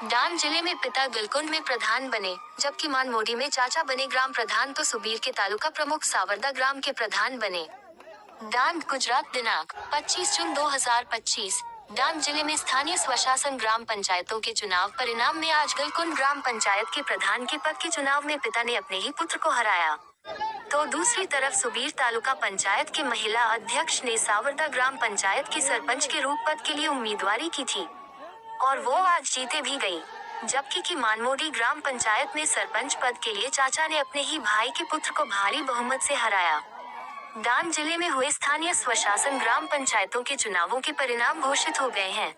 डांग जिले में पिता गलकुंड में प्रधान बने, जबकि मानमोडी में चाचा बने ग्राम प्रधान तो सुबीर के तालुका प्रमुख सावरदा ग्राम के प्रधान बने। डांग, गुजरात। दिनांक 25 जून 2025। डांग जिले में स्थानीय स्वशासन ग्राम पंचायतों के चुनाव परिणाम में आज गलकुंड ग्राम पंचायत के प्रधान के पद के चुनाव में पिता ने अपने ही पुत्र को हराया, तो दूसरी तरफ सुबीर तालुका पंचायत के महिला अध्यक्ष ने सावरदा ग्राम पंचायत के सरपंच के रूप पद के लिए उम्मीदवारी की थी और वो आज जीते भी गई। जबकि की मानमोडी ग्राम पंचायत में सरपंच पद के लिए चाचा ने अपने ही भाई के पुत्र को भारी बहुमत से हराया। डांग जिले में हुए स्थानीय स्वशासन ग्राम पंचायतों के चुनावों के परिणाम घोषित हो गए हैं,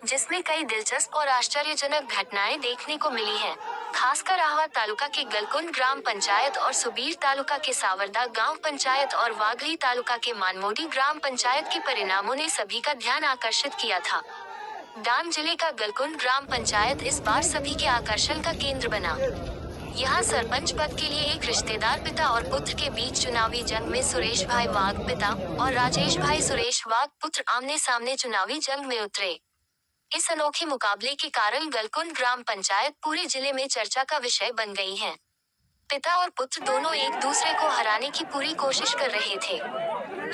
जिसमें कई दिलचस्प और आश्चर्यजनक घटनाएं देखने को मिली हैं। खासकर आहवा तालुका के गलकुंड ग्राम पंचायत और सुबीर तालुका के सावरदा गांव पंचायत और वाघली तालुका के मानमोडी ग्राम पंचायत के परिणामों ने सभी का ध्यान आकर्षित किया था। डांग जिले का गलकुंड ग्राम पंचायत इस बार सभी के आकर्षण का केंद्र बना। यहाँ सरपंच पद के लिए एक रिश्तेदार पिता और पुत्र के बीच चुनावी जंग में सुरेश भाई वाघ पिता और राजेश भाई सुरेश वाघ पुत्र आमने सामने चुनावी जंग में उतरे। इस अनोखे मुकाबले के कारण गलकुंड ग्राम पंचायत पूरे जिले में चर्चा का विषय बन गई है। पिता और पुत्र दोनों एक दूसरे को हराने की पूरी कोशिश कर रहे थे।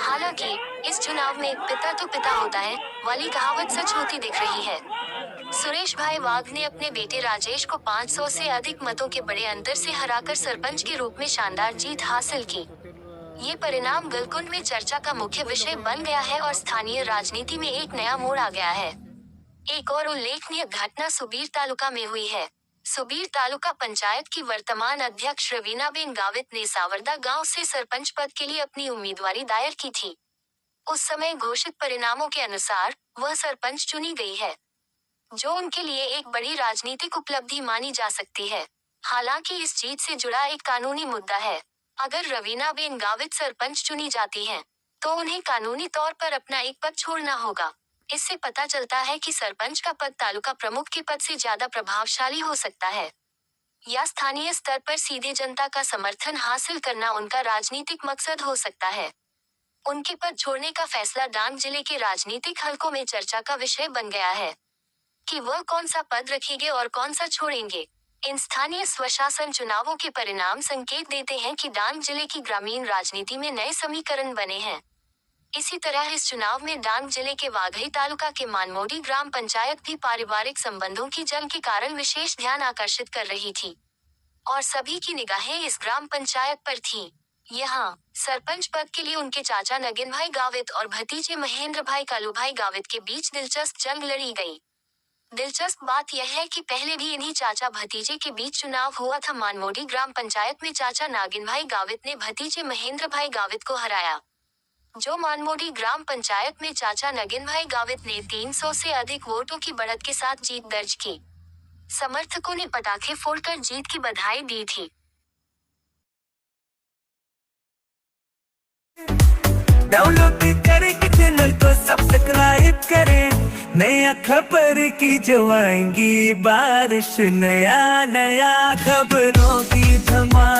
हालांकि इस चुनाव में पिता तो पिता होता है वाली कहावत सच होती दिख रही है। सुरेश भाई वाघ ने अपने बेटे राजेश को 500 से अधिक मतों के बड़े अंतर से हराकर सरपंच के रूप में शानदार जीत हासिल की। ये परिणाम गलकुंड में चर्चा का मुख्य विषय बन गया है और स्थानीय राजनीति में एक नया मोड़ आ गया है। एक और उल्लेखनीय घटना सुबीर तालुका में हुई है। सुबीर तालुका पंचायत की वर्तमान अध्यक्ष रवीनाबेन गावित ने सावरदा गांव से सरपंच पद के लिए अपनी उम्मीदवारी दायर की थी। उस समय घोषित परिणामों के अनुसार वह सरपंच चुनी गई है, जो उनके लिए एक बड़ी राजनीतिक उपलब्धि मानी जा सकती है। हालांकि इस जीत से जुड़ा एक कानूनी मुद्दा है। अगर रवीनाबेन गावित सरपंच चुनी जाती हैं, तो उन्हें कानूनी तौर पर अपना एक पद छोड़ना होगा। इससे पता चलता है कि सरपंच का पद तालुका प्रमुख के पद से ज्यादा प्रभावशाली हो सकता है, या स्थानीय स्तर पर सीधे जनता का समर्थन हासिल करना उनका राजनीतिक मकसद हो सकता है। उनके पद छोड़ने का फैसला डांग जिले के राजनीतिक हलकों में चर्चा का विषय बन गया है कि वह कौन सा पद रखेंगे और कौन सा छोड़ेंगे। इन स्थानीय स्वशासन चुनावों के परिणाम संकेत देते हैं कि डांग जिले की ग्रामीण राजनीति में नए समीकरण बने हैं। इसी तरह इस चुनाव में डांग जिले के वाघई तालुका के मानमोडी ग्राम पंचायत भी पारिवारिक संबंधों की जंग के कारण विशेष ध्यान आकर्षित कर रही थी और सभी की निगाहें इस ग्राम पंचायत पर थीं। यहाँ सरपंच पद के लिए उनके चाचा नगिन भाई गावित और भतीजे महेंद्र भाई कालू भाई गावित के बीच दिलचस्प जंग लड़ी गई। दिलचस्प बात यह है कि पहले भी इन्हीं चाचा भतीजे के बीच चुनाव हुआ था। मानमोडी ग्राम पंचायत में चाचा नागिन भाई गावित ने भतीजे महेंद्र भाई गावित को हराया, जो मानमोडी ग्राम पंचायत में चाचा नगिन भाई गावित ने 300 से अधिक वोटों की बढ़त के साथ जीत दर्ज की। समर्थकों ने पटाखे फोड़कर जीत की बधाई दी थी। डाउनलोड करें चैनल को सब्सक्राइब करें, नया खबर की जो आएंगी बारिश, नया नया खबरों की धमाल।